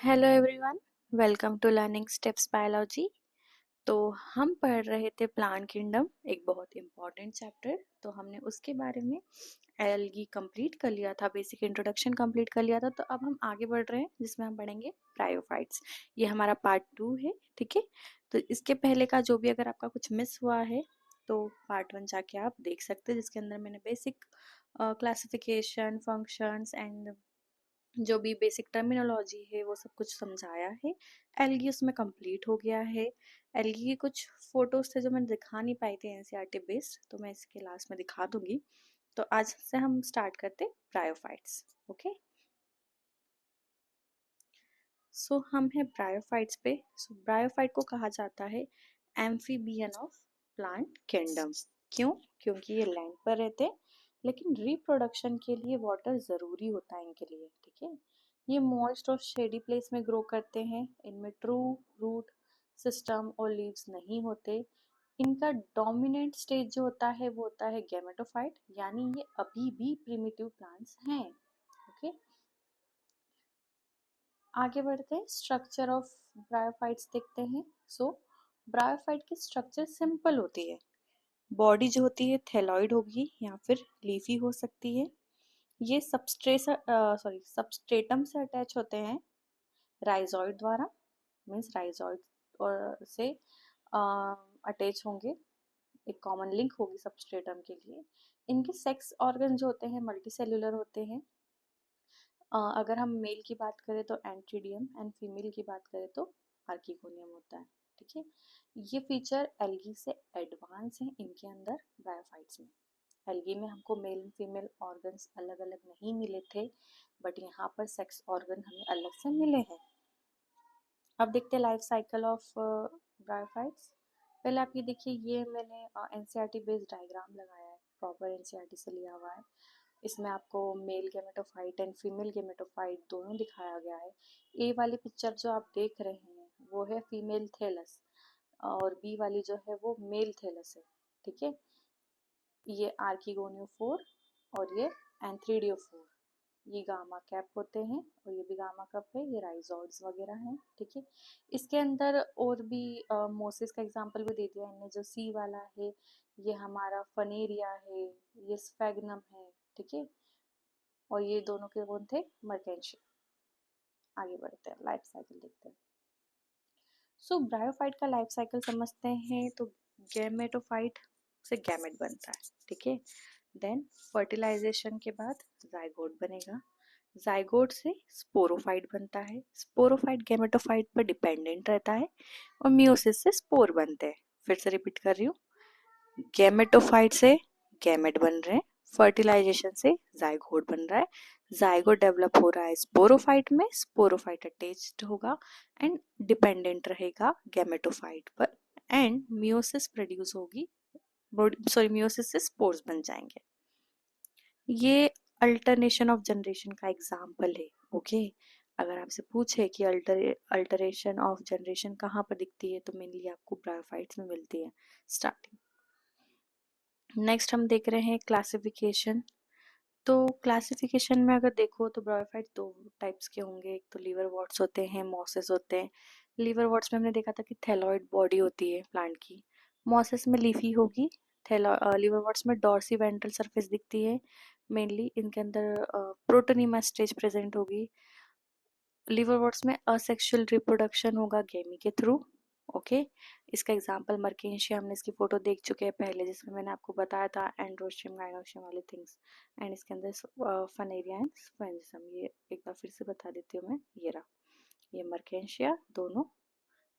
Hello everyone, welcome to learning steps biology. तो हम पढ़ रहे थे प्लांट किंगडम, एक बहुत इम्पॉर्टेंट चैप्टर। तो हमने उसके बारे में एल्गी कंप्लीट कर लिया था, बेसिक इंट्रोडक्शन कंप्लीट कर लिया था। तो अब हम आगे बढ़ रहे हैं जिसमें हम पढ़ेंगे ब्रायोफाइट्स। ये हमारा पार्ट 2 है, ठीक है। तो इसके पहले का जो भी अगर आपका कुछ मिस हुआ है तो पार्ट 1 जाके आप देख सकते हैं, जिसके अंदर मैंने बेसिक क्लासिफिकेशन, फंक्शंस एंड जो भी बेसिक टर्मिनोलॉजी है वो सब कुछ समझाया है। एल्गी उसमें कंप्लीट हो गया है। एल्गी की कुछ फोटोज थे जो मैं दिखा नहीं पाई थी एनसीईआरटी बेस्ड, तो मैं इसके लास्ट में दिखा दूंगी। तो आज से हम स्टार्ट करते ब्रायोफाइट्स। ओके, सो हम हैं ब्रायोफाइट्स पे। सो ब्रायोफाइट को कहा जाता है एम्फीबियन ऑफ प्लांट किंगडम। क्यों? क्योंकि ये लैंड पर रहते हैं, लेकिन रिप्रोडक्शन के लिए वाटर ज़रूरी होता है इनके लिए, ठीक है। ये मॉइस्ट और शेडी प्लेस में ग्रो करते हैं। इनमें ट्रू रूट सिस्टम और लीव्स नहीं होते। इनका डोमिनेंट स्टेज जो होता है वो होता है गैमेटोफाइट, यानी ये अभी भी प्रिमिटिव प्लांट्स हैं। ओके, आगे बढ़ते हैं, स्ट्रक्चर ऑफ ब्रायोफाइट्स देखते हैं। सो ब्रायोफाइट की स्ट्रक्चर सिंपल होती है। बॉडी जो होती है थैलॉइड होगी या फिर लीफी हो सकती है। ये सबस्ट्रेटम से अटैच होते हैं राइजोइड द्वारा, मीन्स राइजोइड और से अटैच होंगे। एक कॉमन लिंक होगी सबस्ट्रेटम के लिए। इनके सेक्स ऑर्गन जो होते हैं मल्टी सेल्यूलर होते हैं। अगर हम मेल की बात करें तो एंट्रीडियम एंड फीमेल की बात करें तो आर्किगोनियम होता है, ठीक है। ये फीचर एल्गी से एडवांस है इनके अंदर ब्रायोफाइट्स में। एल्गी में हमको मेल एंड फीमेल ऑर्गन्स अलग अलग नहीं मिले थे, बट यहाँ पर सेक्स ऑर्गन हमें अलग से मिले हैं। अब देखते हैं लाइफ साइकिल ऑफ ब्रायोफाइट्स। पहले आप ये देखिए, ये मैंने एनसीईआरटी बेस्ड डायग्राम लगाया है, प्रॉपर एनसीईआरटी से लिया हुआ है। इसमें आपको mail gametophyte and female gametophyte दोनों दिखाया गया है। ए वाली पिक्चर जो आप देख रहे हैं वो है फीमेल थैलस, और बी वाली जो है वो मेल थैलस है, ठीक है। ये आर्किगोनियोफोर और ये एंथ्रीडियोफोर, ये गामा कैप होते हैं और ये भी गामा कप है। ये राइजोइड्स वगैरह हैं, ठीक है। इसके अंदर और भी मोसिस का एग्जांपल भी दे दिया इनने। जो सी वाला है ये हमारा फनेरिया है, ये स्फेगनम है, ठीक है। और ये दोनों के कौन थे? मर्केंशिया। आगे बढ़ते हैं, लाइफ साइकिल देखते हैं। सो ब्रायोफाइट का लाइफ साइकिल समझते हैं। तो गैमेटोफाइट से गैमेट बनता है, ठीक है। देन फर्टिलाइजेशन के बाद जाइगोट बनेगा। जाइगोट से स्पोरोफाइट बनता है। स्पोरोफाइट गैमेटोफाइट पर डिपेंडेंट रहता है और मियोसिस से स्पोर बनते हैं। फिर से रिपीट कर रही हूँ, गैमेटोफाइट से गैमेट बन रहे हैं, फर्टिलाइजेशन से जाइगोट बन रहा है, जाइगोट डेवलप हो रहा है स्पोरोफाइट में, स्पोरोफाइट अटैच्ड होगा एंड डिपेंडेंट रहेगा गैमेटोफाइट पर, एंड मियोसिस प्रोड्यूस होगी, मियोसिस से स्पोर्स बन जाएंगे। ये अल्टरनेशन ऑफ जनरेशन का एग्जाम्पल है, ओके। अगर आपसे पूछे कि अल्टरेशन ऑफ जनरेशन कहाँ पर दिखती है तो मेनली आपको ब्रायोफाइट्स में मिलती है स्टार्टिंग। नेक्स्ट हम देख रहे हैं क्लासिफिकेशन। तो क्लासिफिकेशन में अगर देखो तो ब्रायोफाइट दो टाइप्स के होंगे। एक तो लीवर वॉर्ट्स होते हैं, मॉसेस होते हैं। लीवर वॉर्ट्स में हमने देखा था कि थैलॉइड बॉडी होती है प्लांट की। मॉसेस में लीफी होगी। लीवर वॉर्ट्स में डॉर्सी वेंट्रल सरफेस दिखती है मेनली। इनके अंदर प्रोटोनीमा स्टेज प्रेजेंट होगी। लीवर वॉर्ट्स में असेक्सुअल रिप्रोडक्शन होगा गेमी के थ्रू, ओके। इसका एग्जांपल मर्केंशिया, हमने इसकी फोटो देख चुके हैं पहले, जिसमें मैंने आपको बताया था एंड्रोशियम गाइनोशियम वाले थिंग्स। एंड इसके अंदर फनेरिया एंड स्क्वेंजिसम, ये एक बार फिर से बता देती हूँ मैं। ये रहा, ये मर्केंशिया, दोनों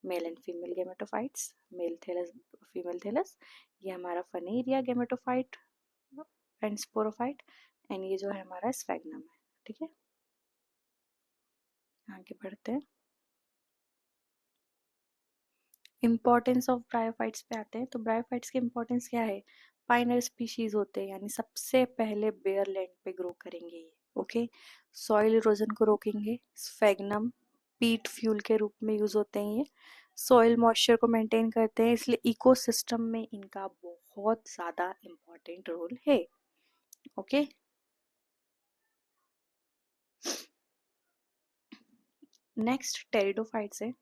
male and female gametophytes, male thallus female thallus. ये हमारा Funaria gametophyte and sporophyte, and ये जो है हमारा स्फेगनम है, ठीक है। आगे बढ़ते हैं, इम्पोर्टेंस ऑफ ब्रायोफाइट्स पे आते हैं। तो ब्रायोफाइट्स की इम्पोर्टेंस क्या है? पाइनर स्पीशीज होते हैं, यानी सबसे पहले बेयर लैंड पे ग्रो करेंगे ये, ओके। सॉइल इरोजन को रोकेंगे। स्फेगनम पीट फ्यूल के रूप में यूज होते हैं ये। सॉइल मॉइस्चर को मेंटेन करते हैं, इसलिए इकोसिस्टम में इनका बहुत ज्यादा इम्पोर्टेंट रोल है, ओके। नेक्स्ट टेरिडोफाइट्स है।